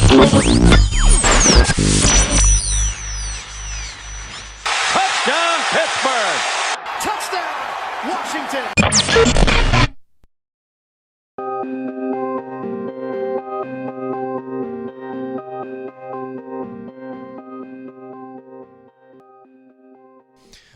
Touchdown, Pittsburgh! Touchdown, Washington!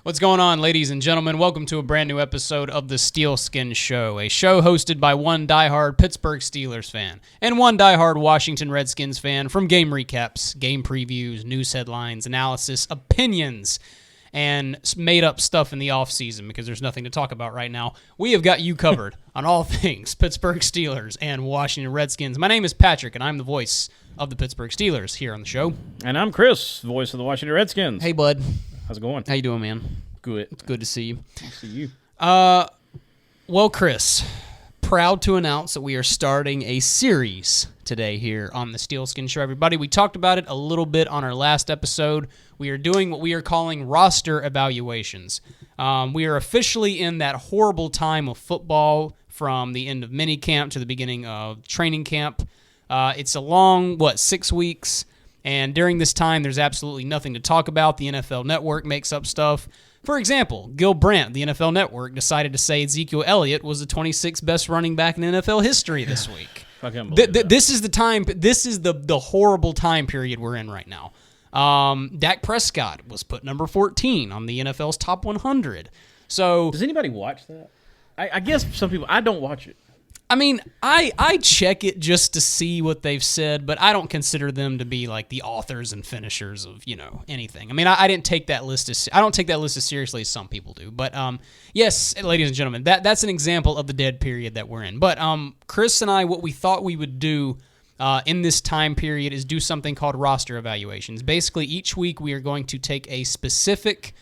What's going on, ladies and gentlemen? Welcome to a brand new episode of the Steelskin Show, a show hosted by one diehard Pittsburgh Steelers fan and one diehard Washington Redskins fan from game recaps, game previews, news headlines, analysis, opinions, and made-up stuff in the offseason because there's nothing to talk about right now. We have got you covered on all things Pittsburgh Steelers and Washington Redskins. My name is Patrick, and I'm the voice of the Pittsburgh Steelers here on the show. And I'm Chris, voice of the Washington Redskins. Hey, bud. How's it going? How you doing, man? Good. It's good to see you. I'll see you. Well, Chris, proud to announce that we are starting a series today here on the Steelskin Show, everybody. We talked about it a little bit on our last episode. We are doing what we are calling Roster Evaluations. We are officially in that horrible time of football from the end of minicamp to the beginning of training camp. It's a long, 6 weeks? And during this time, there's absolutely nothing to talk about. The NFL Network makes up stuff. For example, Gil Brandt, the NFL Network, decided to say Ezekiel Elliott was the 26th best running back in NFL history this week. This is the time. This is the horrible time period we're in right now. Dak Prescott was put number 14 on the NFL's top 100. So does anybody watch that? I guess some people. I don't watch it. I mean, I check it just to see what they've said, but I don't consider them to be like the authors and finishers of, anything. I mean, I didn't take that list I don't take that list as seriously as some people do. But yes, ladies and gentlemen, that's an example of the dead period that we're in. But Chris and I, what we thought we would do in this time period is do something called roster evaluations. Basically, each week we are going to take a specific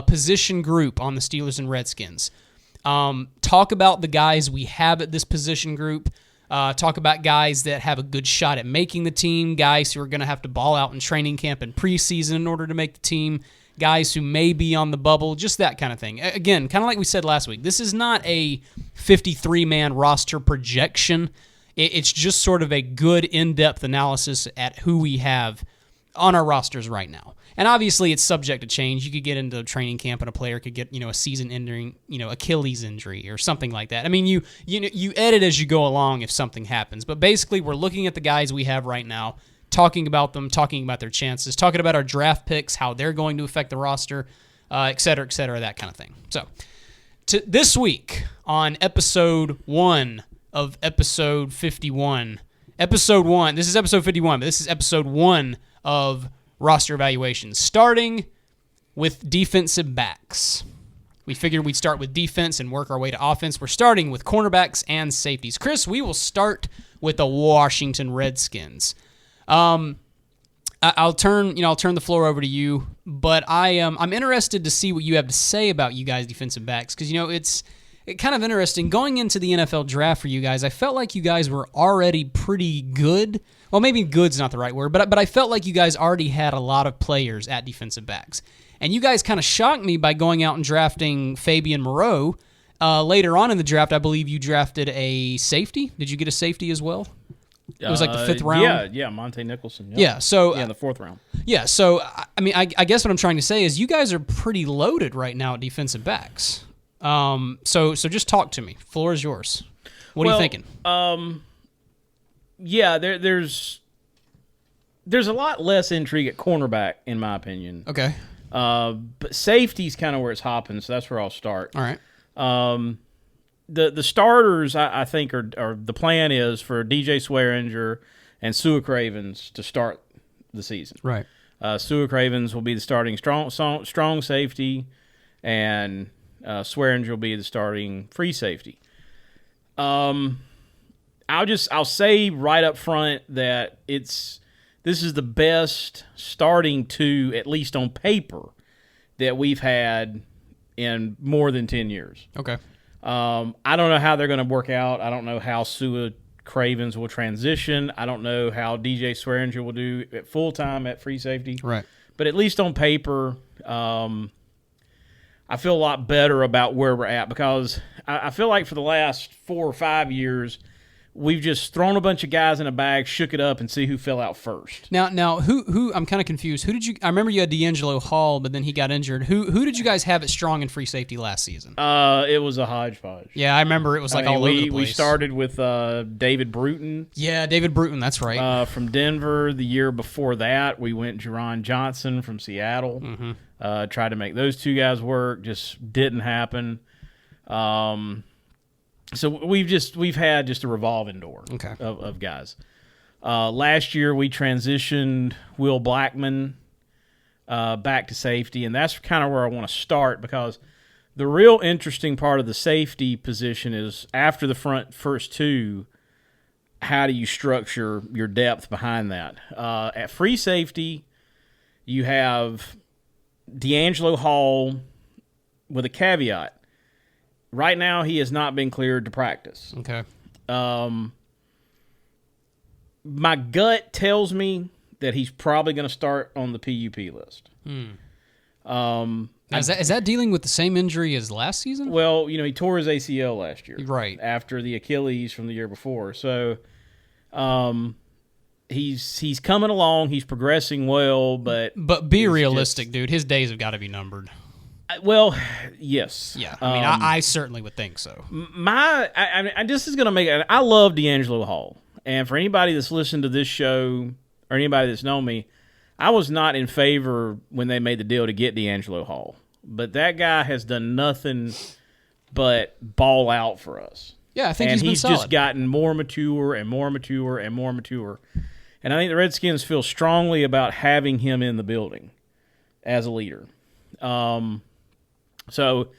position group on the Steelers and Redskins. Talk about the guys we have at this position group. Talk about guys that have a good shot at making the team, guys who are going to have to ball out in training camp and preseason in order to make the team, guys who may be on the bubble, just that kind of thing. Again, kind of like we said last week, this is not a 53-man roster projection. It's just sort of a good in-depth analysis at who we have on our rosters right now. And obviously, it's subject to change. You could get into training camp and a player could get, a season-ending, Achilles injury or something like that. I mean, you edit as you go along if something happens. But basically, we're looking at the guys we have right now, talking about them, talking about their chances, talking about our draft picks, how they're going to affect the roster, et cetera, that kind of thing. So, this week on episode 1 of episode 51, episode 1, this is episode 51, but this is episode 1 of roster evaluations, starting with defensive backs. We figured we'd start with defense and work our way to offense. We're starting with cornerbacks and safeties. Chris, we will start with the Washington Redskins. I'll turn the floor over to you, but I'm interested to see what you have to say about you guys defensive backs because it's kind of interesting going into the NFL draft for you guys. I felt like you guys were already pretty good. Well, maybe good's not the right word, but I felt like you guys already had a lot of players at defensive backs. And you guys kind of shocked me by going out and drafting Fabian Moreau. Later on in the draft, I believe you drafted a safety. Did you get a safety as well? It was like the 5th round? Yeah, Monte Nicholson. Yeah, so... in the 4th round. Yeah, so, I mean, I guess what I'm trying to say is you guys are pretty loaded right now at defensive backs. So just talk to me. Floor is yours. What are you thinking? Yeah, there's a lot less intrigue at cornerback, in my opinion. Okay. But safety's kind of where it's hopping, so that's where I'll start. All right. The starters, I think, are the plan is for DJ Swearinger and Sua Cravens to start the season. Right. Sua Cravens will be the starting strong safety, and Swearinger will be the starting free safety. I'll say right up front that this is the best starting two, at least on paper, that we've had in more than 10 years. Okay. I don't know how they're going to work out. I don't know how Sua Cravens will transition. I don't know how DJ Swearinger will do at full time at free safety. Right. But at least on paper, I feel a lot better about where we're at because I feel like for the last 4 or 5 years, we've just thrown a bunch of guys in a bag, shook it up, and see who fell out first. Now, who? I'm kind of confused. Who did you? I remember you had D'Angelo Hall, but then he got injured. Who did you guys have at strong and free safety last season? It was a hodgepodge. Yeah, I remember it was all over the place. We started with David Bruton. Yeah, David Bruton. That's right. From Denver. The year before that, we went Jerron Johnson from Seattle. Mm-hmm. Tried to make those two guys work. Just didn't happen. So we've had just a revolving door of guys. Last year we transitioned Will Blackman back to safety, and that's kind of where I want to start, because the real interesting part of the safety position is after the first two, how do you structure your depth behind that? At free safety, you have D'Angelo Hall with a caveat. Right now, he has not been cleared to practice. Okay. My gut tells me that he's probably going to start on the PUP list. Is that dealing with the same injury as last season? Well, he tore his ACL last year. Right. After the Achilles from the year before. So he's coming along. He's progressing well, but be realistic, dude. His days have got to be numbered. Well, yes. Yeah, I mean, I certainly would think so. This is going to make it. I love D'Angelo Hall, and for anybody that's listened to this show or anybody that's known me, I was not in favor when they made the deal to get D'Angelo Hall, but that guy has done nothing but ball out for us. Yeah, I think he's been solid. Just gotten more mature and more mature and more mature, and I think the Redskins feel strongly about having him in the building as a leader. So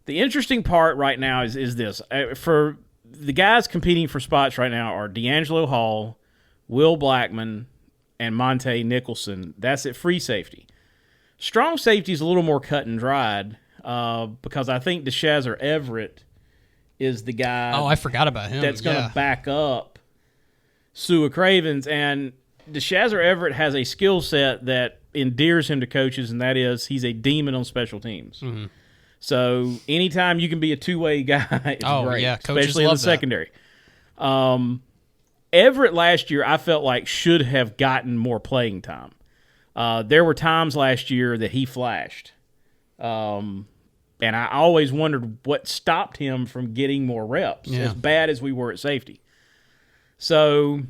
the interesting part right now is this. For the guys competing for spots right now are D'Angelo Hall, Will Blackman, and Monte Nicholson. That's at free safety. Strong safety is a little more cut and dried because I think DeShazer Everett is the guy. Oh, I forgot about him. That's going to back up Sua Cravens. And DeShazer Everett has a skill set that endears him to coaches, and that is he's a demon on special teams. Mm-hmm. So anytime you can be a two-way guy, it's great, yeah, especially in the secondary. Everett last year I felt like should have gotten more playing time. There were times last year that he flashed, and I always wondered what stopped him from getting more reps, as bad as we were at safety. So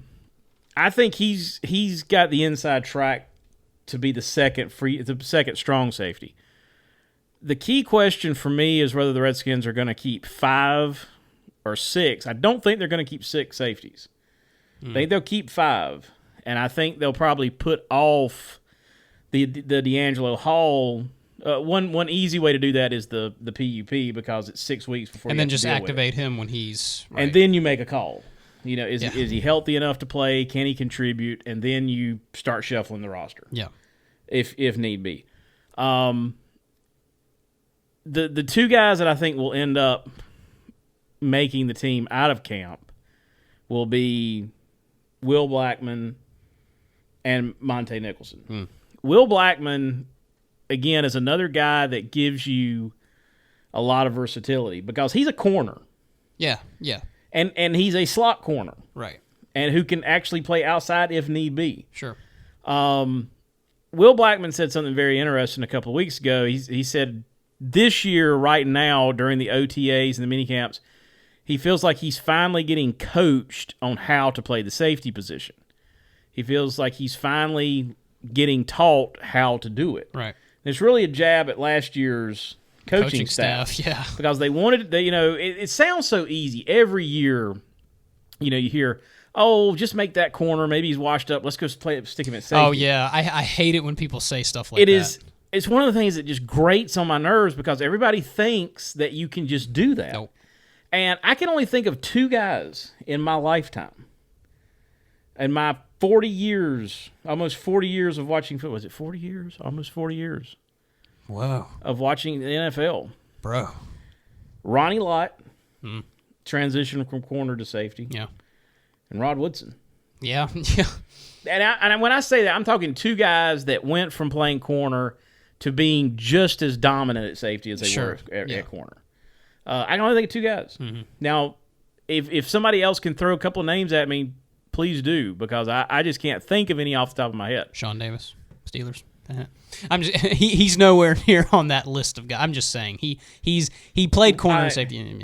I think he's got the inside track to be the second strong safety. The key question for me is whether the Redskins are going to keep 5 or 6. I don't think they're going to keep 6 safeties. I think they'll keep 5, and I think they'll probably put off the D'Angelo Hall. One easy way to do that is the PUP, because it's 6 weeks before. And you then have to just deal activate with it. him when he's right. And then you make a call. Is he healthy enough to play? Can he contribute? And then you start shuffling the roster. Yeah. If need be. The two guys that I think will end up making the team out of camp will be Will Blackman and Monte Nicholson. Will Blackman, again, is another guy that gives you a lot of versatility because he's a corner. Yeah. And he's a slot corner. Right. And who can actually play outside if need be. Sure. Will Blackman said something very interesting a couple of weeks ago. He said this year, right now, during the OTAs and the minicamps, he feels like he's finally getting coached on how to play the safety position. He feels like he's finally getting taught how to do it. Right. And it's really a jab at last year's coaching staff. Yeah. Because they wanted, it sounds so easy. Every year, you hear, oh, just make that corner. Maybe he's washed up. Let's go stick him at safety. Oh, yeah. I hate it when people say stuff like that. It's one of the things that just grates on my nerves because everybody thinks that you can just do that. Nope. And I can only think of 2 guys in my lifetime. In my 40 years, almost 40 years of watching football. Was it 40 years? Almost 40 years. Whoa. Of watching the NFL. Bro. Ronnie Lott, transitioned from corner to safety. Yeah. And Rod Woodson. Yeah. And when I say that, I'm talking 2 guys that went from playing corner to being just as dominant at safety as they were at corner. I can only think of 2 guys. Mm-hmm. Now, if somebody else can throw a couple of names at me, please do, because I just can't think of any off the top of my head. Sean Davis, Steelers. He's nowhere near on that list of guys. I'm just saying he played corner and safety.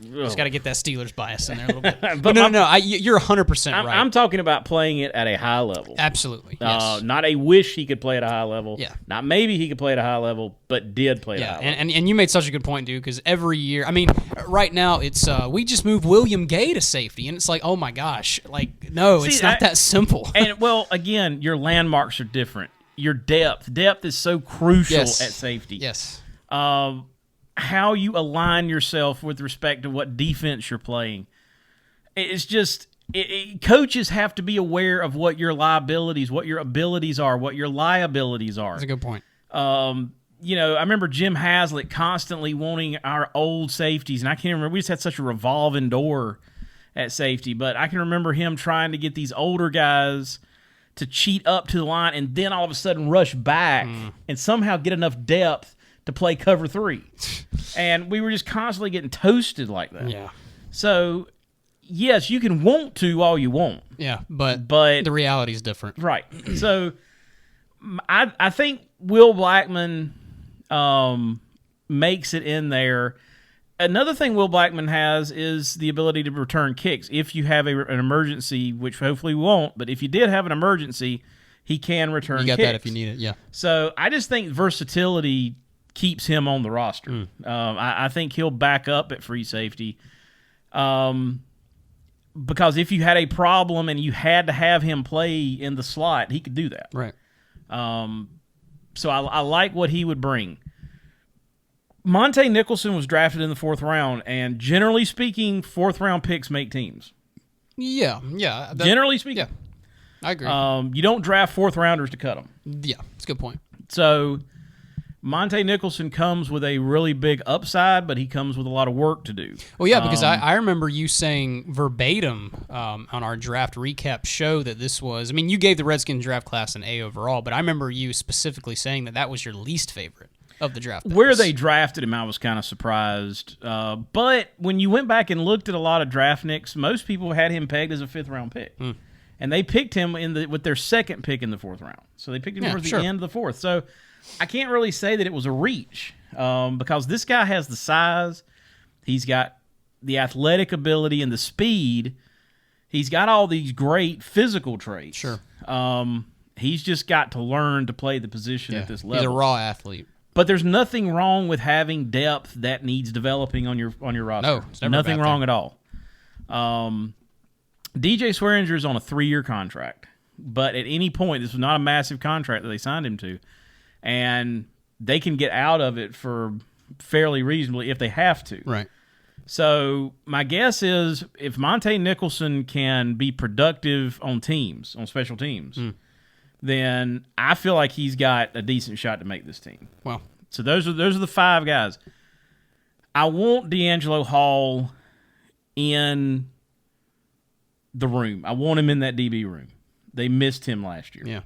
Just got to get that Steelers bias in there a little bit. but no, you're 100% right. I'm talking about playing it at a high level. Absolutely. Yes. Not a wish he could play at a high level. Yeah. Not maybe he could play at a high level, but did play at a high level. And you made such a good point, dude, because every year, I mean, right now it's we just moved William Gay to safety, and it's like, oh my gosh, like no, it's not that simple. And well, again, your landmarks are different. Your depth is so crucial at safety. Yes. How you align yourself with respect to what defense you're playing. It's just coaches have to be aware of what your liabilities, what your abilities are, what your liabilities are. That's a good point. I remember Jim Haslett constantly wanting our old safeties, and I can't remember. We just had such a revolving door at safety, but I can remember him trying to get these older guys to cheat up to the line and then all of a sudden rush back and somehow get enough depth to play cover 3. And we were just constantly getting toasted like that. Yeah. So, yes, you can want to all you want. Yeah, but the reality is different. Right. So, I think Will Blackman makes it in there. Another thing Will Blackman has is the ability to return kicks. If you have an emergency, which hopefully we won't, but if you did have an emergency, he can return kicks. You got that if you need it, yeah. So I just think versatility keeps him on the roster. I think he'll back up at free safety. Because if you had a problem and you had to have him play in the slot, he could do that. Right. So I like what he would bring. Monte Nicholson was drafted in the 4th round, and generally speaking, 4th-round picks make teams. Yeah. Generally speaking. Yeah, I agree. You don't draft 4th-rounders to cut them. Yeah, that's a good point. So Monte Nicholson comes with a really big upside, but he comes with a lot of work to do. Well, yeah, because I remember you saying verbatim on our draft recap show that this was, I mean, you gave the Redskins draft class an A overall, but I remember you specifically saying that was your least favorite of the draft picks. Where they drafted him, I was kind of surprised. But when you went back and looked at a lot of draft nicks, most people had him pegged as a 5th-round pick. And they picked him with their 2nd pick in the 4th round. So they picked him towards the end of the 4th. So I can't really say that it was a reach because this guy has the size. He's got the athletic ability and the speed. He's got all these great physical traits. Sure. He's just got to learn to play the position at this level. He's a raw athlete. But there's nothing wrong with having depth that needs developing on your roster. No, it's never nothing a bad wrong thing. at all. DJ Swearinger is on a 3-year contract, but at any point, this was not a massive contract that they signed him to, and they can get out of it for fairly reasonably if they have to. Right. So my guess is if Monte Nicholson can be productive on teams, on special teams, then I feel like he's got a decent shot to make this team. Well, so those are the 5 guys. I want D'Angelo Hall in the room. I want him in that DB room. They missed him last year. Yeah.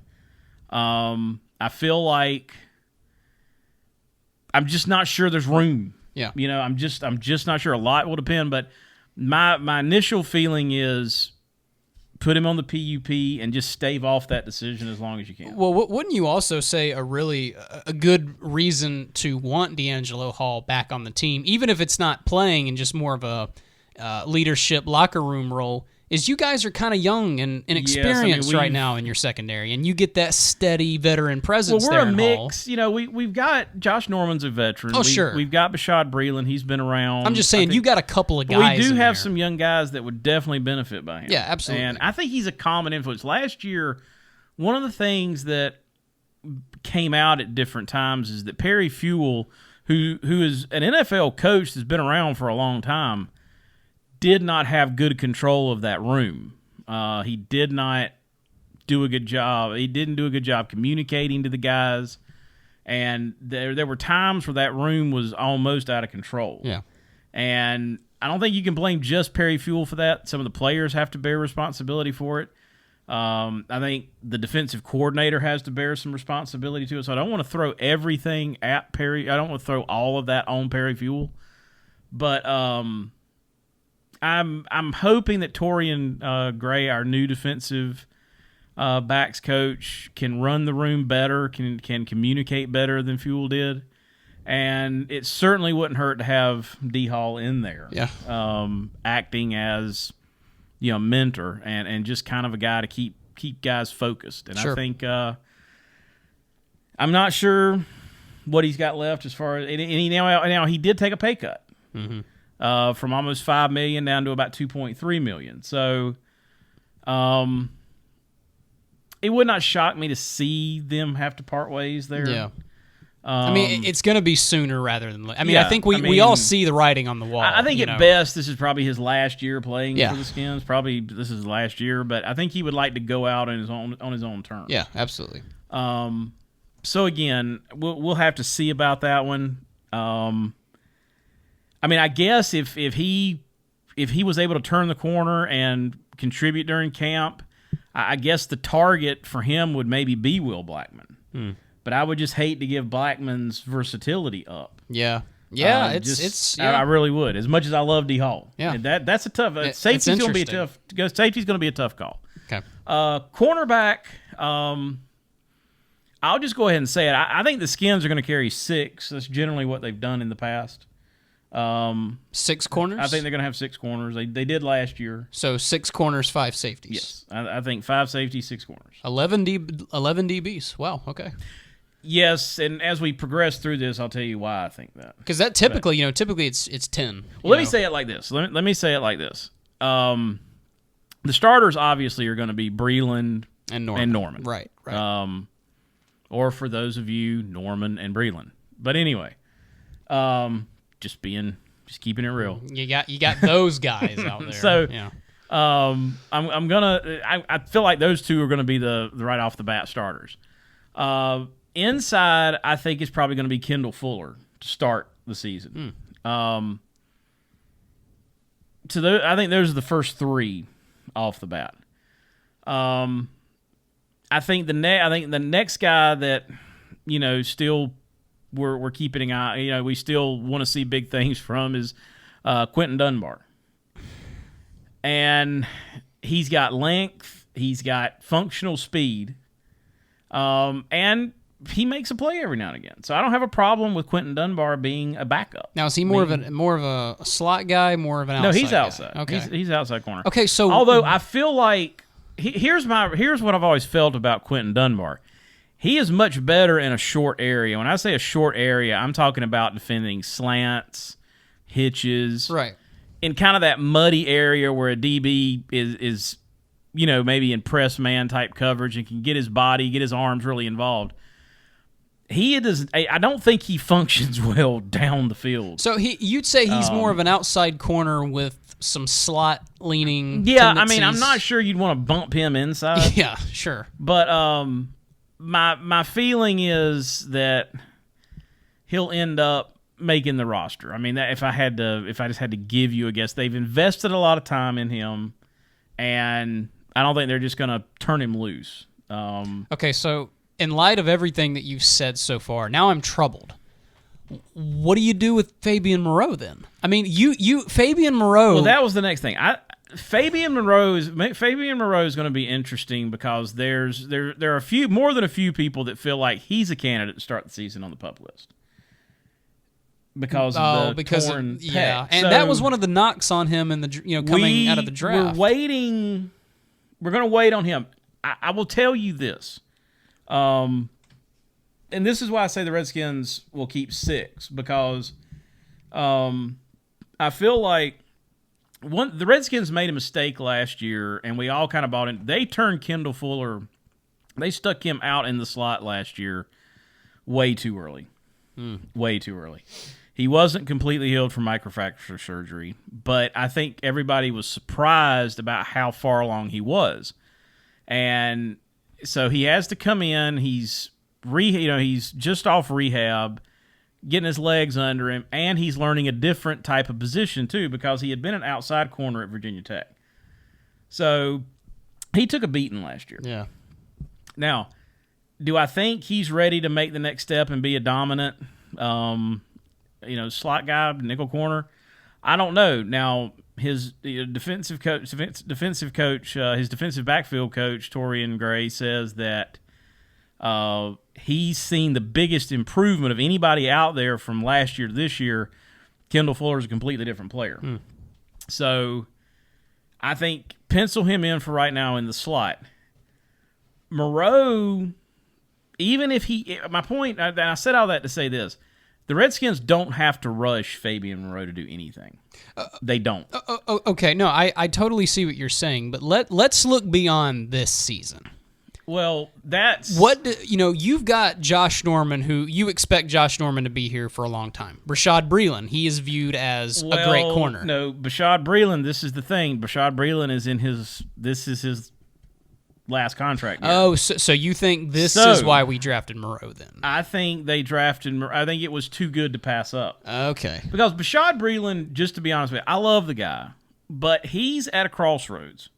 I feel like I'm just not sure there's room. Yeah. I'm just not sure. A lot will depend, but my initial feeling is put him on the PUP and just stave off that decision as long as you can. Well, wouldn't you also say a good reason to want D'Angelo Hall back on the team, even if it's not playing and just more of a leadership locker room role, is you guys are kind of young and inexperienced right now in your secondary, and you get that steady veteran presence there in Hall. We're a mix. We've got Josh Norman's a veteran. Sure. We've got Bashad Breeland. He's been around. I'm just saying, you got a couple of guys. We do have there. some young guys that would definitely benefit by him. Yeah, absolutely. And I think he's a common influence. Last year, one of the things that came out at different times is that Perry Fewell, who is an NFL coach that's been around for a long time, did not have good control of that room. He did not do a good job. He didn't do a good job communicating to the guys, and there were times where that room was almost out of control. Yeah. And I don't think you can blame just Perry Fewell for that. Some of the players have to bear responsibility for it. I think the defensive coordinator has to bear some responsibility to it. So I don't want to throw everything at Perry. I don't want to throw all of that on Perry Fewell. But I'm hoping that Torian Gray, our new defensive backs coach, can run the room better, can communicate better than Fuel did. And it certainly wouldn't hurt to have D Hall in there, acting as mentor and just kind of a guy to keep guys focused. And I think I'm not sure what he's got left as far as now he did take a pay cut from almost $5 million down to about $2.3 million. So it would not shock me to see them have to part ways there. Yeah. I mean, it's going to be sooner rather than later. I think we all see the writing on the wall. I think at best this is probably his last year playing for the Skins. Probably this is his last year, but I think he would like to go out on his own terms. Yeah, absolutely. So again, we'll have to see about that one. I mean, I guess if he was able to turn the corner and contribute during camp, I guess the target for him would maybe be Will Blackman. But I would just hate to give Blackman's versatility up. Yeah. I really would. As much as I love D Hall. Yeah. And that's a tough. Safety's going to be a tough. Safety's going to be a tough call. Okay. Cornerback. I'll just go ahead and say it. I think the Skins are going to carry 6. That's generally what they've done in the past. 6 corners. I think they're going to have 6 corners. They did last year. So 6 corners, 5 safeties. Yes, I think 5 safeties, 6 corners. 11 DBs. Wow. Okay. Yes, and as we progress through this, I'll tell you why I think that. Because that typically it's 10. Well, let me say it like this. Let me say it like this. The starters obviously are going to be Breland and Norman. Right. Or for those of you, Norman and Breland. But anyway, just keeping it real. You got those guys out there. So I feel like those two are going to be the right off the bat starters. Inside, I think it's probably going to be Kendall Fuller to start the season. I think those are the first 3 off the bat. I think the next guy that still we're keeping an eye. We still want to see big things from is Quentin Dunbar, and he's got length, he's got functional speed, and he makes a play every now and again. So I don't have a problem with Quentin Dunbar being a backup. Now is he more of a slot guy, more of an outside? No, he's outside. Guy? Okay, he's outside corner. Okay, so although I feel like here's what I've always felt about Quentin Dunbar. He is much better in a short area. When I say a short area, I'm talking about defending slants, hitches, right? In kind of that muddy area where a DB is maybe in press man type coverage and can get his body, get his arms really involved. I don't think he functions well down the field. So you'd say he's more of an outside corner with some slot leaning. Yeah, tendencies. I mean, I'm not sure you'd want to bump him inside. Yeah, sure. But my feeling is that he'll end up making the roster. I mean, if I just had to give you a guess, they've invested a lot of time in him, and I don't think they're just going to turn him loose. Okay, so in light of everything that you've said so far, now I'm troubled. What do you do with Fabian Moreau then? I mean, Fabian Moreau. Well, that was the next thing. Fabian Moreau is going to be interesting because there are more than a few people that feel like he's a candidate to start the season on the PUP list because of the torn pec. Yeah, and that was one of the knocks on him in the coming out of the draft. We're going to wait on him. I will tell you this. And this is why I say the Redskins will keep 6 because I feel like the Redskins made a mistake last year, and we all kind of bought in. They turned Kendall Fuller, they stuck him out in the slot last year way too early. Way too early. He wasn't completely healed from microfracture surgery, but I think everybody was surprised about how far along he was. And so he has to come in. He's just off rehab, getting his legs under him, and he's learning a different type of position too because he had been an outside corner at Virginia Tech. So he took a beating last year. Yeah. Now, do I think he's ready to make the next step and be a dominant, slot guy, nickel corner? I don't know. Now, his defensive coach, his defensive backfield coach, Torian Gray, says that he's seen the biggest improvement of anybody out there from last year to this year. Kendall Fuller is a completely different player. So I think pencil him in for right now in the slot. Moreau, even if my point, and I said all that to say this, the Redskins don't have to rush Fabian Moreau to do anything. They don't. Okay, no, I totally see what you're saying, but let's look beyond this season. Well, that's... You've got Josh Norman, who you expect Josh Norman to be here for a long time. Rashad Breeland, he is viewed as a great corner. No, Rashad Breeland, this is the thing. Rashad Breeland is this is his last contract year. Oh, so you think this is why we drafted Moreau then? I think they drafted Moreau. I think it was too good to pass up. Okay. Because Rashad Breeland, just to be honest with you, I love the guy, but he's at a crossroads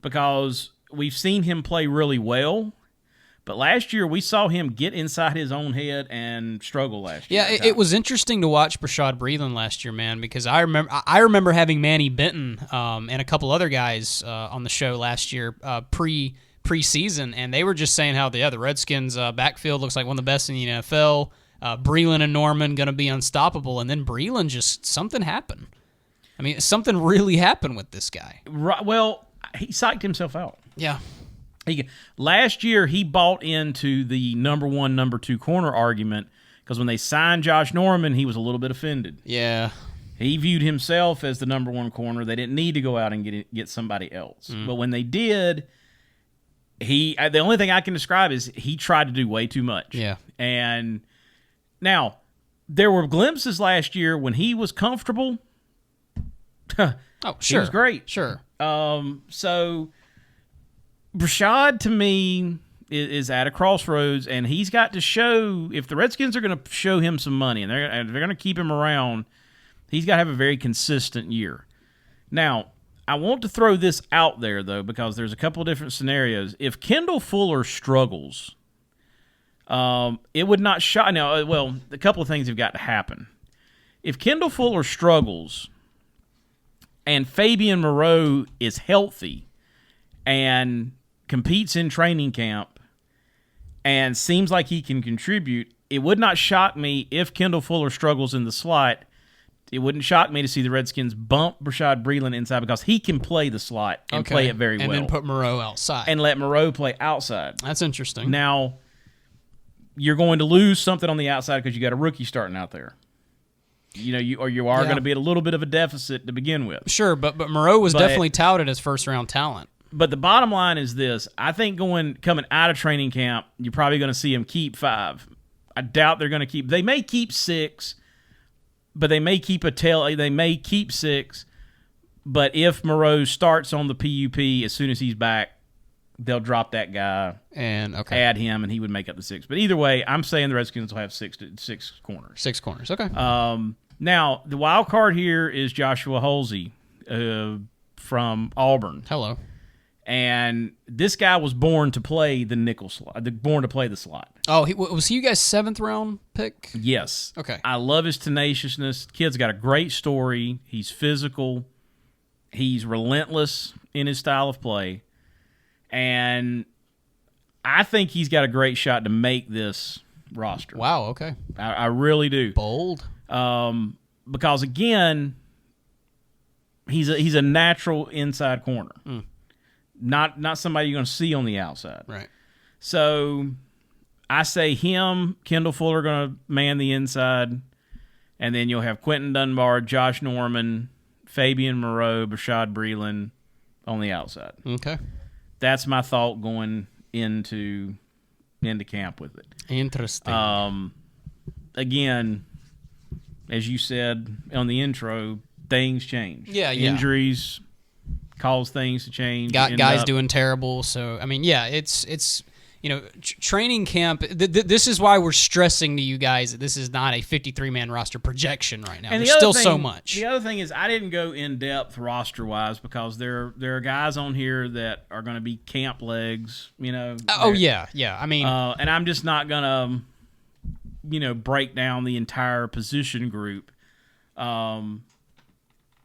because we've seen him play really well, but last year we saw him get inside his own head and struggle last year. Yeah, it was interesting to watch Rashad Breeland last year, man, because I remember having Manny Benton and a couple other guys on the show last year preseason, and they were just saying how the Redskins backfield looks like one of the best in the NFL. Breeland and Norman going to be unstoppable, and then Breeland just something happened. I mean, something really happened with this guy. Right, well, he psyched himself out. Yeah. Last year, he bought into the number 1, number 2 corner argument because when they signed Josh Norman, he was a little bit offended. Yeah. He viewed himself as the number 1 corner. They didn't need to go out and get somebody else. But when they did, the only thing I can describe is he tried to do way too much. Yeah. And now, there were glimpses last year when he was comfortable. Oh, sure. He was great. Sure. So Rashad, to me, is at a crossroads, and he's got to show, if the Redskins are going to show him some money and they're going to keep him around, he's got to have a very consistent year. Now, I want to throw this out there, though, because there's a couple of different scenarios. If Kendall Fuller struggles, it would not shock. Now, well, a couple of things have got to happen. If Kendall Fuller struggles and Fabian Moreau is healthy and competes in training camp and seems like he can contribute, it would not shock me if Kendall Fuller struggles in the slot. It wouldn't shock me to see the Redskins bump Rashad Breeland inside because he can play the slot and play it very well. And then put Moreau outside. And let Moreau play outside. That's interesting. Now, you're going to lose something on the outside because you got a rookie starting out there. You are going to be at a little bit of a deficit to begin with. Sure, but Moreau was definitely touted as first-round talent. But the bottom line is this. I think coming out of training camp, you're probably going to see him keep 5. I doubt they're going to keep – they may keep 6, but they may keep they may keep 6. But if Moreau starts on the PUP as soon as he's back, they'll drop that guy and add him, and he would make up the 6. But either way, I'm saying the Redskins will have 6 corners. 6 corners, okay. Now, the wild card here is Joshua Holsey from Auburn. Hello. And this guy was born to play the nickel slot, born to play the slot. Oh, was he you guys' 7th round pick? Yes. Okay. I love his tenaciousness. Kid's got a great story. He's physical. He's relentless in his style of play. And I think he's got a great shot to make this roster. Wow, okay. I really do. Bold. Because, again, he's a natural inside corner. Not somebody you're going to see on the outside. Right. So I say him, Kendall Fuller going to man the inside, and then you'll have Quentin Dunbar, Josh Norman, Fabian Moreau, Rashad Breeland on the outside. Okay. That's my thought going into camp with it. Interesting. Again, as you said on the intro, things change. Yeah. Injuries cause things to change. Guys doing terrible. So, I mean, yeah, it's training camp. This is why we're stressing to you guys that this is not a 53-man roster projection right now. And there's still so much. The other thing is I didn't go in depth roster-wise because there are guys on here that are going to be camp legs, yeah. I mean, and I'm just not going to, break down the entire position group.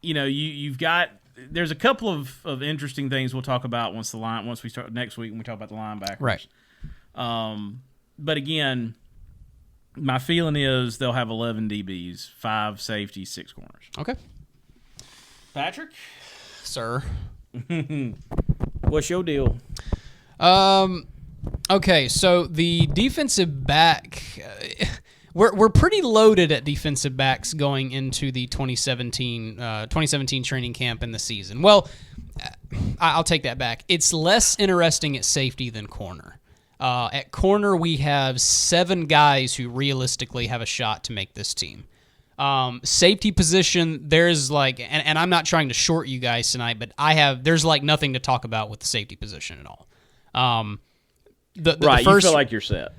you've got. There's a couple of interesting things we'll talk about once we start next week when we talk about the linebackers. Right. But again, my feeling is they'll have 11 DBs, 5 safeties, 6 corners. Okay. Patrick? Sir. What's your deal? Okay, so the defensive back, we're pretty loaded at defensive backs going into the 2017 training camp in the season. Well, I'll take that back. It's less interesting at safety than corner. At corner, we have 7 guys who realistically have a shot to make this team. Safety position, there's and I'm not trying to short you guys tonight, but there's nothing to talk about with the safety position at all. The first, you feel like you're set.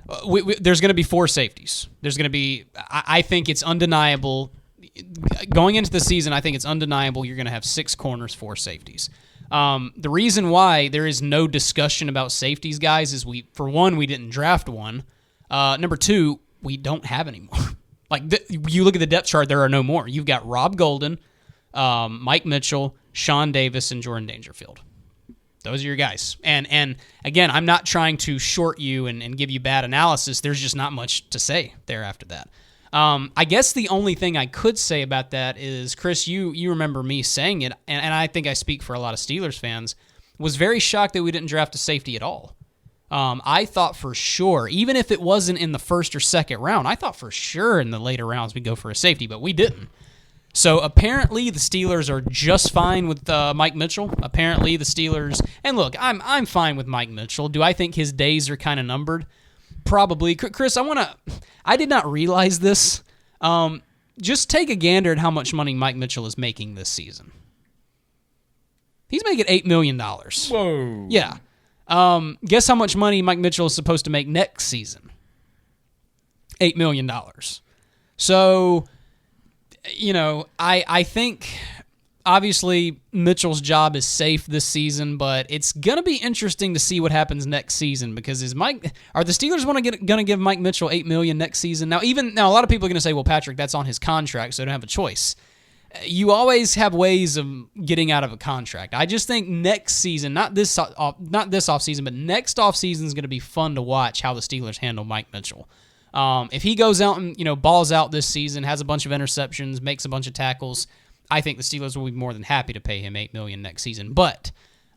There's going to be 4 safeties. There's going to be, I think it's undeniable. Going into the season, I think it's undeniable you're going to have 6 corners, 4 safeties. The reason why there is no discussion about safeties, guys, is for one, we didn't draft one. Number 2, we don't have any more. You look at the depth chart, there are no more. You've got Rob Golden, Mike Mitchell, Sean Davis, and Jordan Dangerfield. Those are your guys. And again, I'm not trying to short you and give you bad analysis. There's just not much to say there after that. I guess the only thing I could say about that is, Chris, you remember me saying it, and I think I speak for a lot of Steelers fans, was very shocked that we didn't draft a safety at all. I thought for sure, even if it wasn't in the first or second round, I thought for sure in the later rounds we'd go for a safety, but we didn't. So apparently the Steelers are just fine with Mike Mitchell. Apparently the Steelers, and look, I'm fine with Mike Mitchell. Do I think his days are kind of numbered? Probably. Chris, I did not realize this. Just take a gander at how much money Mike Mitchell is making this season. He's making $8 million. Whoa. Yeah. Guess how much money Mike Mitchell is supposed to make next season? $8 million. So, I think obviously Mitchell's job is safe this season, but it's going to be interesting to see what happens next season, because are the Steelers going to give Mike Mitchell $8 million next season? Now, a lot of people are going to say, well, Patrick, that's on his contract, so they don't have a choice. You always have ways of getting out of a contract. I just think next season, not this offseason, but next offseason is going to be fun to watch how the Steelers handle Mike Mitchell. If he goes out and balls out this season, has a bunch of interceptions, makes a bunch of tackles, I think the Steelers will be more than happy to pay him $8 million next season. But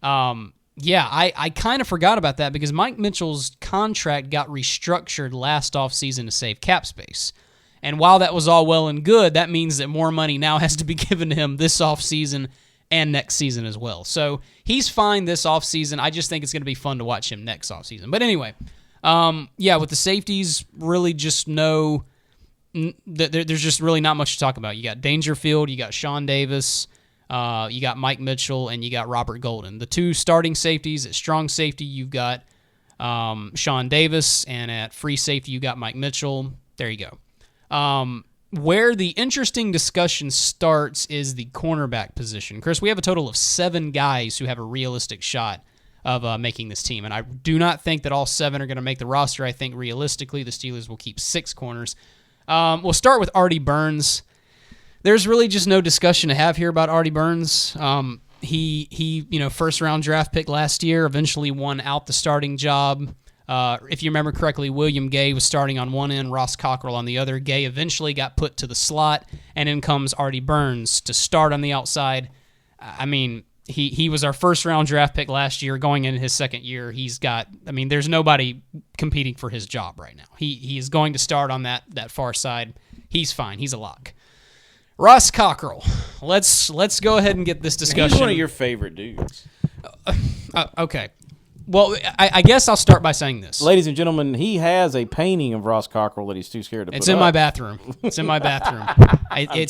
I kind of forgot about that, because Mike Mitchell's contract got restructured last offseason to save cap space. And while that was all well and good, that means that more money now has to be given to him this offseason and next season as well. So he's fine this offseason. I just think it's going to be fun to watch him next offseason. But anyway, with the safeties, really just there's just really not much to talk about. You got Dangerfield, you got Sean Davis, you got Mike Mitchell, and you got Robert Golden. The 2 starting safeties, at strong safety, you've got Sean Davis, and at free safety, you got Mike Mitchell. There you go. Where the interesting discussion starts is the cornerback position. Chris, we have a total of 7 guys who have a realistic shot of making this team, and I do not think that all 7 are going to make the roster. I think realistically the Steelers will keep 6 corners. We'll start with Artie Burns. There's really just no discussion to have here about Artie Burns. He first round draft pick last year, eventually won out the starting job. If you remember correctly, William Gay was starting on one end, Ross Cockrell on the other. Gay eventually got put to the slot, and in comes Artie Burns to start on the outside. I mean, he was our first-round draft pick last year. Going into his second year, there's nobody competing for his job right now. He is going to start on that far side. He's fine. He's a lock. Ross Cockrell. Let's go ahead and get this discussion. He's one of your favorite dudes. Okay. Well, I guess I'll start by saying this. Ladies and gentlemen, he has a painting of Ross Cockrell that he's too scared to put up. It's in my bathroom. It's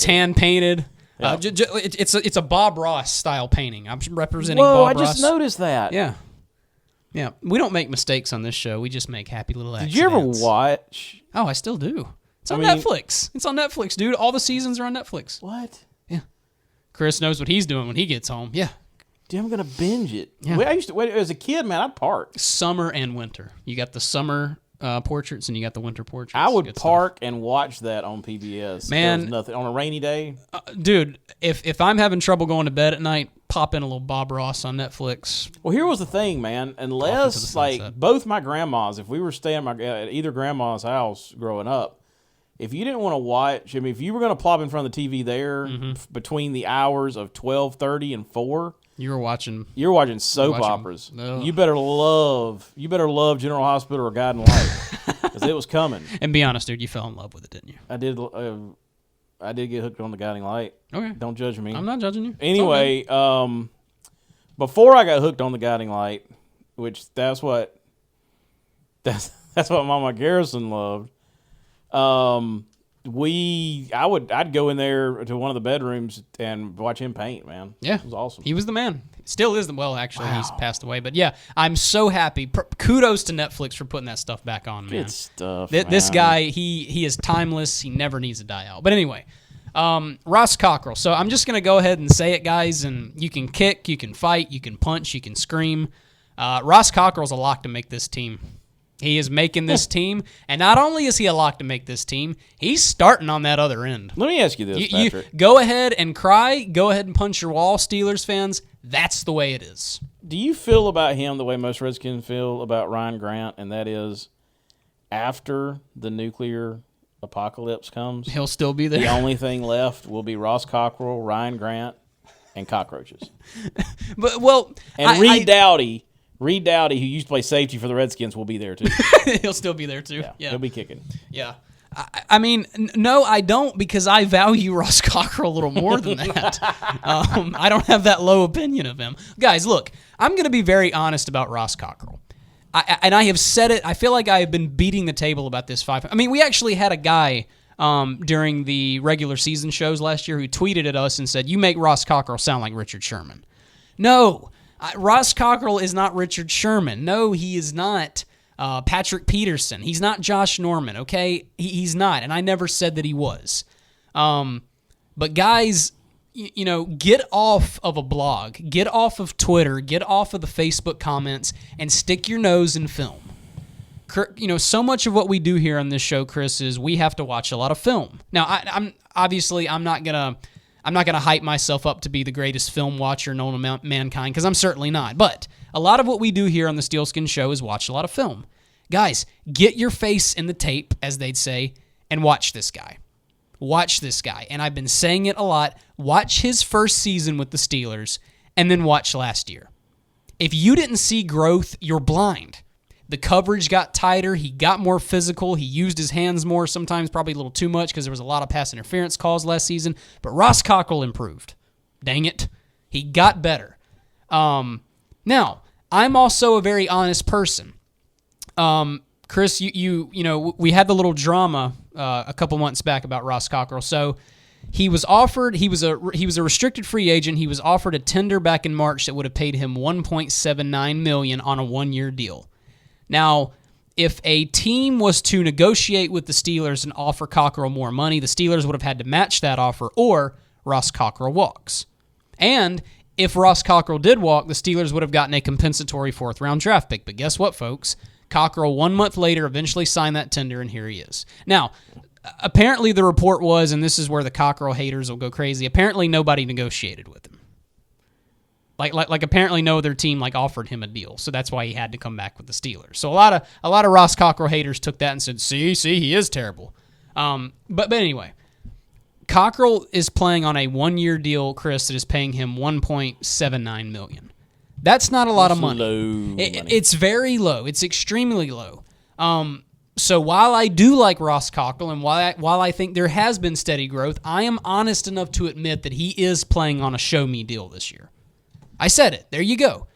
hand-painted. Yeah. It's a Bob Ross style painting. I'm representing Bob Ross. I just noticed that. Yeah. Yeah. We don't make mistakes on this show. We just make happy little accidents. Did you ever watch? Oh, I still do. It's on Netflix. It's on Netflix, dude. All the seasons are on Netflix. What? Yeah. Chris knows what he's doing when he gets home. Yeah. Dude, I'm gonna binge it. Yeah. I used to as a kid, man. I'd park summer and winter. You got the summer portraits and you got the winter portraits. I would Good park and watch that on PBS. Man. There was nothing on a rainy day. Dude, if I'm having trouble going to bed at night, pop in a little Bob Ross on Netflix. Well, here was the thing, man. Unless like both my grandmas, if we were staying at either grandma's house growing up, if you didn't want to watch, I mean, if you were going to plop in front of the TV there between the hours of 12:30 and 4, You're watching soap operas. You better love General Hospital or Guiding Light because it was coming. And be honest, dude, you fell in love with it, didn't you? I did. I did get hooked on the Guiding Light. Okay. Don't judge me. I'm not judging you. Anyway, before I got hooked on the Guiding Light, which that's what Mama Garrison loved. I'd go in there to one of the bedrooms and watch him paint, man. Yeah. It was awesome. He was the man. Still is. Well, actually, he's passed away. But yeah, I'm so happy. Kudos to Netflix for putting that stuff back on, man. Good stuff, This guy, he is timeless. He never needs to die out. But anyway, Ross Cockrell. So I'm just going to go ahead and say it, guys, and you can kick, you can fight, you can punch, you can scream. Ross Cockrell's a lock to make this team. He is making this team, and not only is he a lock to make this team, he's starting on that other end. Let me ask you this, Patrick. You go ahead and cry. Go ahead and punch your wall, Steelers fans. That's the way it is. Do you feel about him the way most Redskins feel about Ryan Grant, and that is after the nuclear apocalypse comes, he'll still be there. The only thing left will be Ross Cockrell, Ryan Grant, and cockroaches. Reed Dowdy. Reed Dowdy, who used to play safety for the Redskins, will be there, too. He'll still be there, too. Yeah, he'll be kicking. Yeah. I mean, no, I don't, because I value Ross Cockrell a little more than that. I don't have that low opinion of him. Guys, look, I'm going to be very honest about Ross Cockrell. And I have said it. I feel like I have been beating the table about this we actually had a guy during the regular season shows last year who tweeted at us and said, "You make Ross Cockrell sound like Richard Sherman." No. Ross Cockrell is not Richard Sherman. No, he is not Patrick Peterson. He's not Josh Norman, okay? He's not, and I never said that he was. But guys, get off of a blog. Get off of Twitter. Get off of the Facebook comments and stick your nose in film. So much of what we do here on this show, Chris, is we have to watch a lot of film. Now, I'm not gonna hype myself up to be the greatest film watcher known to mankind, because I'm certainly not. But a lot of what we do here on the Steelskin Show is watch a lot of film. Guys, get your face in the tape, as they'd say, and watch this guy. Watch this guy. And I've been saying it a lot. Watch his first season with the Steelers, and then watch last year. If you didn't see growth, you're blind. The coverage got tighter. He got more physical. He used his hands more, sometimes probably a little too much because there was a lot of pass interference calls last season. But Ross Cockrell improved. Dang it. He got better. Now, I'm also a very honest person. Chris, we had the little drama a couple months back about Ross Cockrell. So he was a restricted free agent. He was offered a tender back in March that would have paid him $1.79 million on a 1-year deal. Now, if a team was to negotiate with the Steelers and offer Cockrell more money, the Steelers would have had to match that offer, or Ross Cockrell walks. And if Ross Cockrell did walk, the Steelers would have gotten a compensatory 4th-round draft pick. But guess what, folks? Cockrell, 1 month later, eventually signed that tender, and here he is. Now, apparently the report was, and this is where the Cockrell haters will go crazy, apparently nobody negotiated with him. Like apparently no other team offered him a deal, so that's why he had to come back with the Steelers. So a lot of Ross Cockrell haters took that and said, "See, he is terrible." But anyway, Cockrell is playing on a 1-year deal, Chris, that is paying him $1.79 million. That's not a lot of money. It's very low. It's extremely low. So while I do like Ross Cockrell and while I think there has been steady growth, I am honest enough to admit that he is playing on a show-me deal this year. I said it. There you go.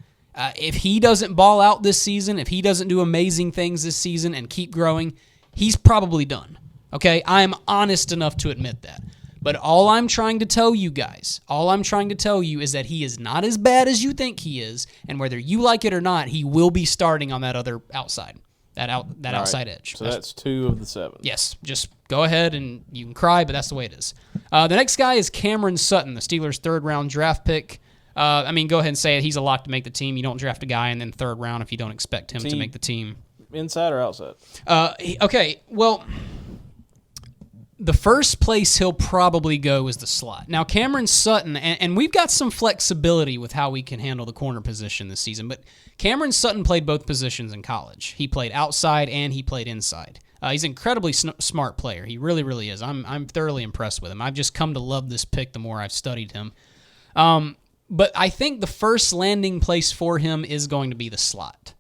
If he doesn't ball out this season, if he doesn't do amazing things this season and keep growing, he's probably done. Okay? I am honest enough to admit that. But all I'm trying to tell you guys, is that he is not as bad as you think he is, and whether you like it or not, he will be starting on that other outside, outside edge. So that's 2 of the 7. Yes. Just go ahead and you can cry, but that's the way it is. The next guy is Cameron Sutton, the Steelers' 3rd-round draft pick. Go ahead and say it. He's a lock to make the team. You don't draft a guy and then 3rd round if you don't expect him to make the team. inside or outside? Okay, well, the first place he'll probably go is the slot. Now, Cameron Sutton, and we've got some flexibility with how we can handle the corner position this season, but Cameron Sutton played both positions in college. He played outside and he played inside. He's an incredibly smart player. He really, really is. I'm thoroughly impressed with him. I've just come to love this pick the more I've studied him. But I think the first landing place for him is going to be the slot.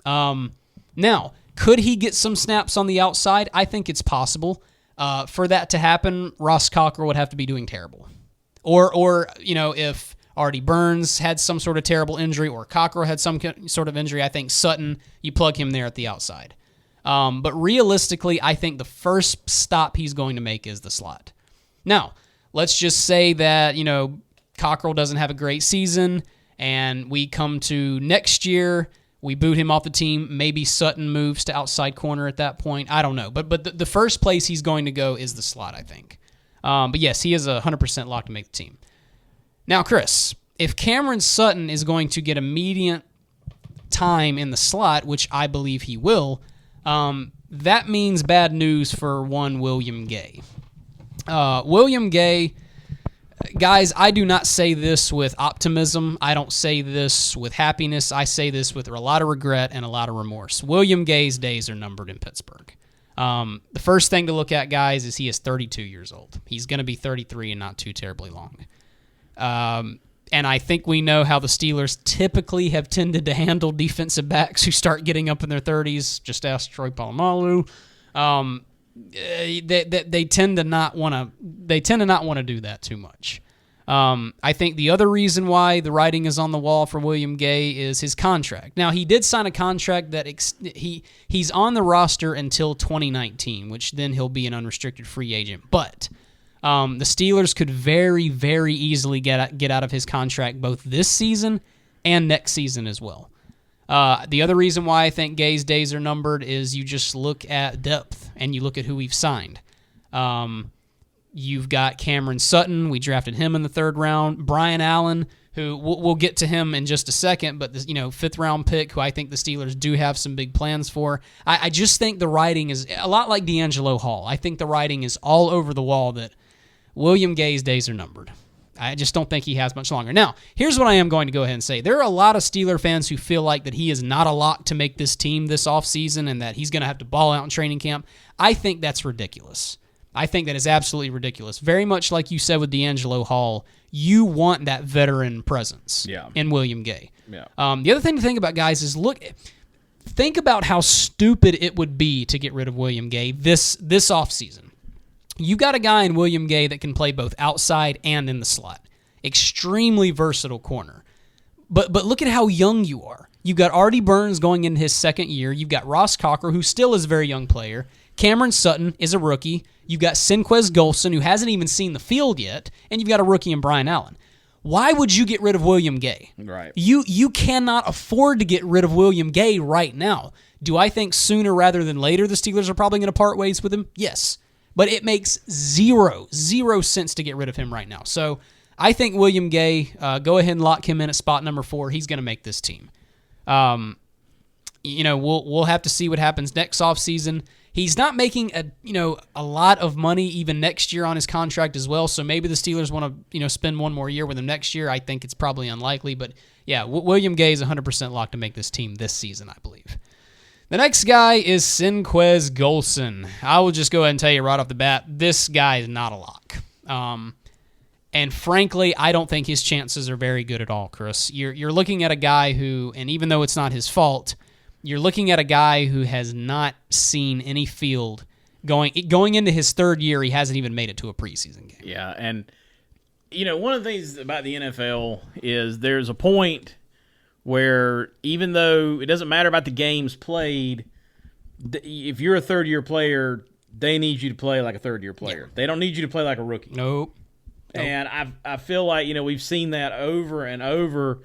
Now, could he get some snaps on the outside? I think it's possible. For that to happen, Ross Cockrell would have to be doing terrible. Or if Artie Burns had some sort of terrible injury or Cockrell had some sort of injury, I think Sutton, you plug him there at the outside. But realistically, I think the first stop he's going to make is the slot. Now, let's just say that, Cockrell doesn't have a great season, and we come to next year, we boot him off the team. Maybe Sutton moves to outside corner at that point. I don't know. But the first place he's going to go is the slot, I think. But yes, he is 100% locked to make the team. Now, Chris, if Cameron Sutton is going to get immediate time in the slot, which I believe he will, that means bad news for one William Gay. William Gay, guys, I do not say this with optimism. I don't say this with happiness. I say this with a lot of regret and a lot of remorse. William Gay's days are numbered in Pittsburgh. The first thing to look at, guys, is he is 32 years old. He's going to be 33 in not too terribly long. And I think we know how the Steelers typically have tended to handle defensive backs who start getting up in their 30s. Just ask Troy Polamalu. They tend to not want to do that too much. I think the other reason why the writing is on the wall for William Gay is his contract. Now, he did sign a contract that he's on the roster until 2019, which then he'll be an unrestricted free agent. But the Steelers could very, very easily get out of his contract both this season and next season as well. The other reason why I think Gay's days are numbered is you just look at depth and you look at who we've signed. You've got Cameron Sutton. We drafted him in the 3rd round. Brian Allen, who we'll get to him in just a second, but 5th round pick, who I think the Steelers do have some big plans for. I just think the writing is a lot like D'Angelo Hall. I think the writing is all over the wall that William Gay's days are numbered. I just don't think he has much longer. Now, here's what I am going to go ahead and say. There are a lot of Steeler fans who feel like that he is not a lock to make this team this offseason and that he's going to have to ball out in training camp. I think that's ridiculous. I think that is absolutely ridiculous. Very much like you said with D'Angelo Hall, you want that veteran presence in William Gay. Yeah. The other thing to think about, guys, is think about how stupid it would be to get rid of William Gay this offseason. You've got a guy in William Gay that can play both outside and in the slot. Extremely versatile corner. But look at how young you are. You've got Artie Burns going into his 2nd year. You've got Ross Cockrell, who still is a very young player. Cameron Sutton is a rookie. You've got Sinquez Golson, who hasn't even seen the field yet. And you've got a rookie in Brian Allen. Why would you get rid of William Gay? Right. You cannot afford to get rid of William Gay right now. Do I think sooner rather than later the Steelers are probably going to part ways with him? Yes. But it makes zero sense to get rid of him right now. So I think William Gay, go ahead and lock him in at spot number 4. He's going to make this team. We'll have to see what happens next offseason. He's not making a lot of money even next year on his contract as well. So maybe the Steelers want to spend one more year with him next year. I think it's probably unlikely. But yeah, William Gay is 100% locked to make this team this season, I believe. The next guy is Sinquez Golson. I will just go ahead and tell you right off the bat, this guy is not a lock. And frankly, I don't think his chances are very good at all, Chris. You're looking at a guy who, and even though it's not his fault, you're looking at a guy who has not seen any field. Going into his 3rd year, he hasn't even made it to a preseason game. Yeah, and one of the things about the NFL is there's a point where even though it doesn't matter about the games played, if you're a 3rd-year player, they need you to play like a 3rd-year player. Yeah. They don't need you to play like a rookie. Nope. And I feel like, we've seen that over and over,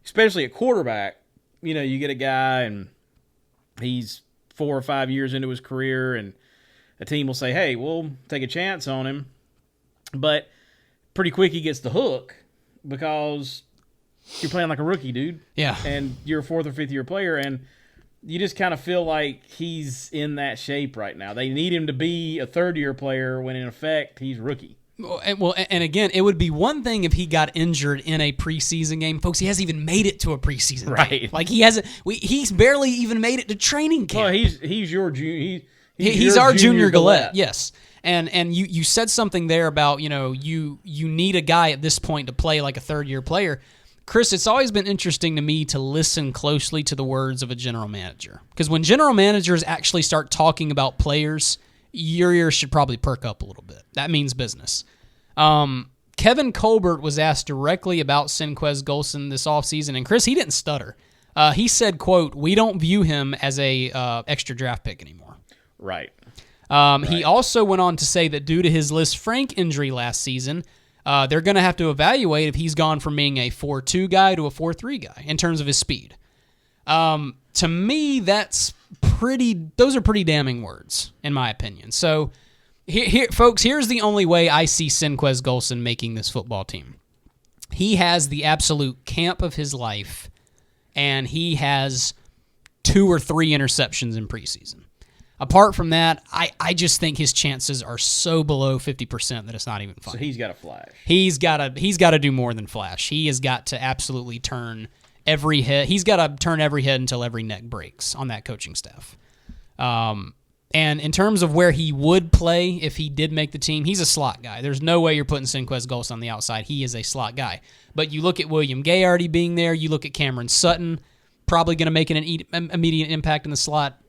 especially at quarterback. You get a guy and he's 4 or 5 years into his career and a team will say, hey, we'll take a chance on him. But pretty quick he gets the hook because you're playing like a rookie, dude. Yeah. And you're a 4th or 5th year player, and you just kind of feel like he's in that shape right now. They need him to be a third-year player when, in effect, he's rookie. And again, it would be one thing if he got injured in a preseason game. Folks, he hasn't even made it to a preseason game. Like, he hasn't. He's barely even made it to training camp. Well, he's your junior. He's our junior Gillette, yes. And you said something there about, you need a guy at this point to play like a third-year player. Chris, it's always been interesting to me to listen closely to the words of a general manager. Because when general managers actually start talking about players, your ears should probably perk up a little bit. That means business. Kevin Colbert was asked directly about Senquez Golson this offseason, and Chris, he didn't stutter. He said, quote, "We don't view him as a extra draft pick anymore." Right. He also went on to say that due to his Liz Frank injury last season, they're going to have to evaluate if he's gone from being a 4.2 guy to a 4.3 guy in terms of his speed. To me, those are pretty damning words, in my opinion. So, here, folks, here's the only way I see Senquez Golson making this football team. He has the absolute camp of his life, and he has 2 or 3 interceptions in preseason. Apart from that, I just think his chances are so below 50% that it's not even funny. So he's got to flash. He's got to do more than flash. He has got to absolutely turn every head. He's got to turn every head until every neck breaks on that coaching staff. And in terms of where he would play if he did make the team, he's a slot guy. There's no way you're putting Senquez Golson on the outside. He is a slot guy. But you look at William Gay already being there. You look at Cameron Sutton, probably going to make an immediate impact in the slot.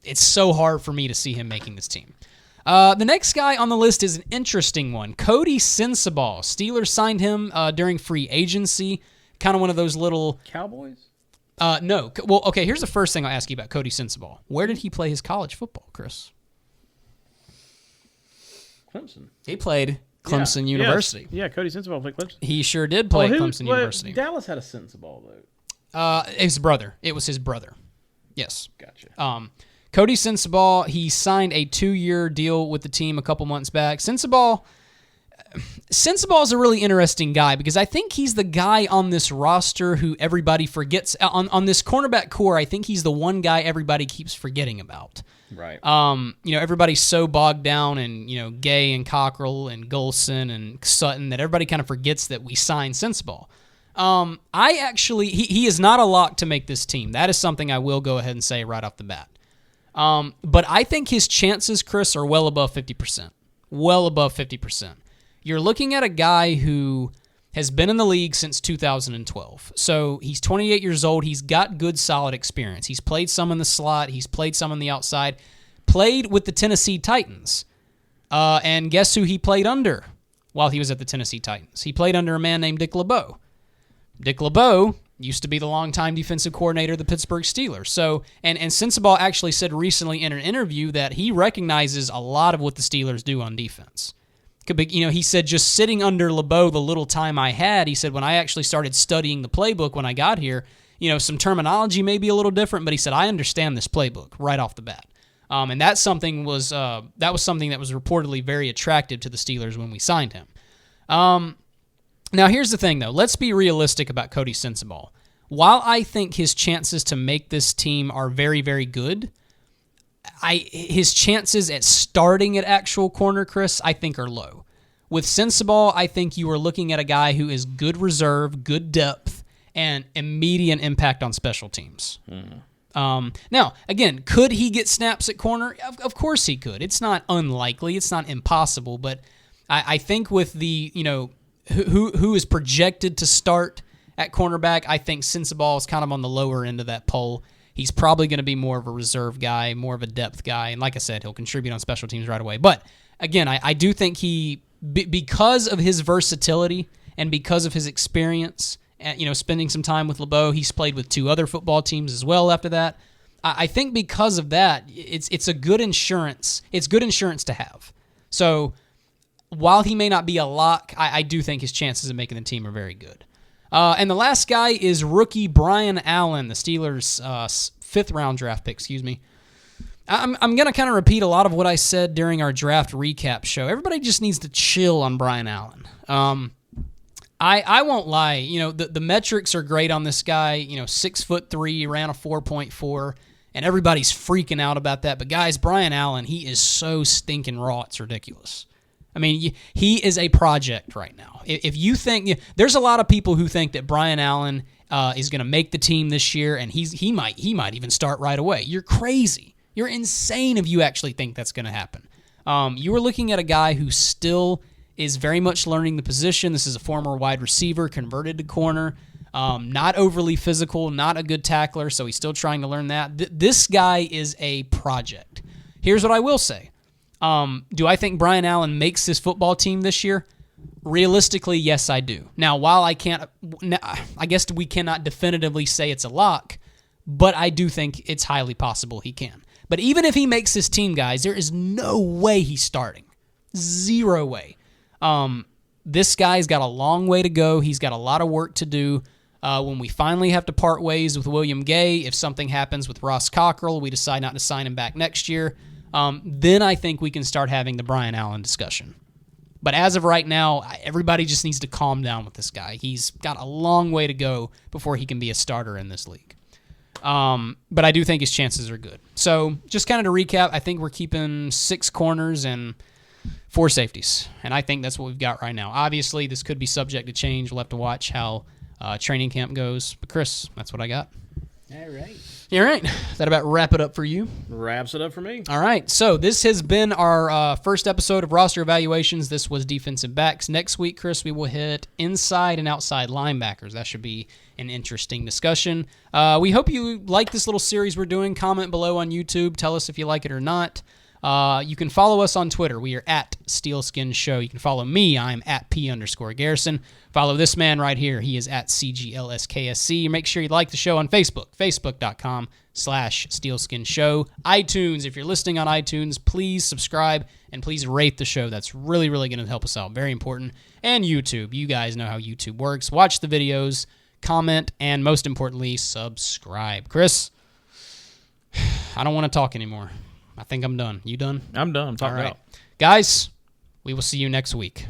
It's so hard for me to see him making this team. The next guy on the list is an interesting one. Cody Sensabaugh. Steelers signed him during free agency. Kind of one of those little... Cowboys? No. Well, okay, here's the first thing I'll ask you about Cody Sensabaugh. Where did he play his college football, Chris? Clemson. He played Clemson University. Yeah, Cody Sensabaugh played Clemson. He sure did play Clemson University. Dallas had a Sensabaugh, though. His brother. It was his brother. Yes. Gotcha. Cody Sensabaugh, he signed a 2-year deal with the team a couple months back. Sensabaugh is a really interesting guy because I think he's the guy on this roster who everybody forgets. On this cornerback core, I think he's the one guy everybody keeps forgetting about. Right. Everybody's so bogged down in, Gay and Cockrell and Golson and Sutton that everybody kind of forgets that we signed Sensabaugh. He is not a lock to make this team. That is something I will go ahead and say right off the bat. But I think his chances, Chris, are well above 50%. Well above 50%. You're looking at a guy who has been in the league since 2012. So he's 28 years old. He's got good, solid experience. He's played some in the slot. He's played some on the outside. Played with the Tennessee Titans. And guess who he played under while he was at the Tennessee Titans? He played under a man named Dick LeBeau. Dick LeBeau used to be the longtime defensive coordinator of the Pittsburgh Steelers. So, and Sensabaugh actually said recently in an interview that he recognizes a lot of what the Steelers do on defense. He said just sitting under LeBeau the little time I had, he said when I actually started studying the playbook when I got here, some terminology may be a little different, but he said I understand this playbook right off the bat. And that was something that was reportedly very attractive to the Steelers when we signed him. Now, here's the thing, though. Let's be realistic about Cody Sensabaugh. While I think his chances to make this team are very, very good, his chances at starting at actual corner, Chris, I think are low. With Sensabaugh, I think you are looking at a guy who is good reserve, good depth, and immediate impact on special teams. Now, again, could he get snaps at corner? Of course he could. It's not unlikely. It's not impossible. But I think with the, who is projected to start at cornerback, I think Sensabaugh is kind of on the lower end of that poll. He's probably going to be more of a reserve guy, more of a depth guy. And like I said, he'll contribute on special teams right away. But again, I do think because of his versatility and because of his experience, spending some time with LeBeau, he's played with 2 other football teams as well after that. I think because of that, it's a good insurance. It's good insurance to have. So while he may not be a lock, I do think his chances of making the team are very good. And the last guy is rookie Brian Allen, the Steelers' 5th-round draft pick, I'm going to kind of repeat a lot of what I said during our draft recap show. Everybody just needs to chill on Brian Allen. I won't lie. You know, the metrics are great on this guy. You know, 6'3", ran a 4.4, and everybody's freaking out about that. But guys, Brian Allen, he is so stinking raw, it's ridiculous. I mean, he is a project right now. If you think there's a lot of people who think that Brian Allen is going to make the team this year, and he might even start right away. You're crazy. You're insane if you actually think that's going to happen. You were looking at a guy who still is very much learning the position. This is a former wide receiver, converted to corner, not overly physical, not a good tackler, so he's still trying to learn that. This guy is a project. Here's what I will say. Do I think Brian Allen makes this football team this year? Realistically, yes, I do. Now, while I guess we cannot definitively say it's a lock, but I do think it's highly possible he can. But even if he makes this team, guys, there is no way he's starting. Zero way. This guy's got a long way to go. He's got a lot of work to do. When we finally have to part ways with William Gay, if something happens with Ross Cockrell, we decide not to sign him back next year, then I think we can start having the Brian Allen discussion. But as of right now, everybody just needs to calm down with this guy. He's got a long way to go before he can be a starter in this league. But I do think his chances are good. So just kind of to recap, I think we're keeping 6 corners and 4 safeties. And I think that's what we've got right now. Obviously, this could be subject to change. We'll have to watch how training camp goes. But Chris, that's what I got. All right. All right. That about wrap it up for you? Wraps it up for me. All right. So this has been our first episode of Roster Evaluations. This was defensive backs. Next week, Chris, we will hit inside and outside linebackers. That should be an interesting discussion. We hope you like this little series we're doing. Comment below on YouTube. Tell us if you like it or not. You can follow us on Twitter. We are at Steelskin Show. You can follow me. I'm at P_Garrison. Follow this man right here. He is at CGLSKSC. Make sure you like the show on Facebook, facebook.com/Steelskin Show. iTunes, if you're listening on iTunes, please subscribe and please rate the show. That's really, really going to help us out. Very important. And YouTube. You guys know how YouTube works. Watch the videos, comment, and most importantly, subscribe. Chris, I don't want to talk anymore. I think I'm done. You done? I'm done. I'm talking All right. out. Guys, we will see you next week.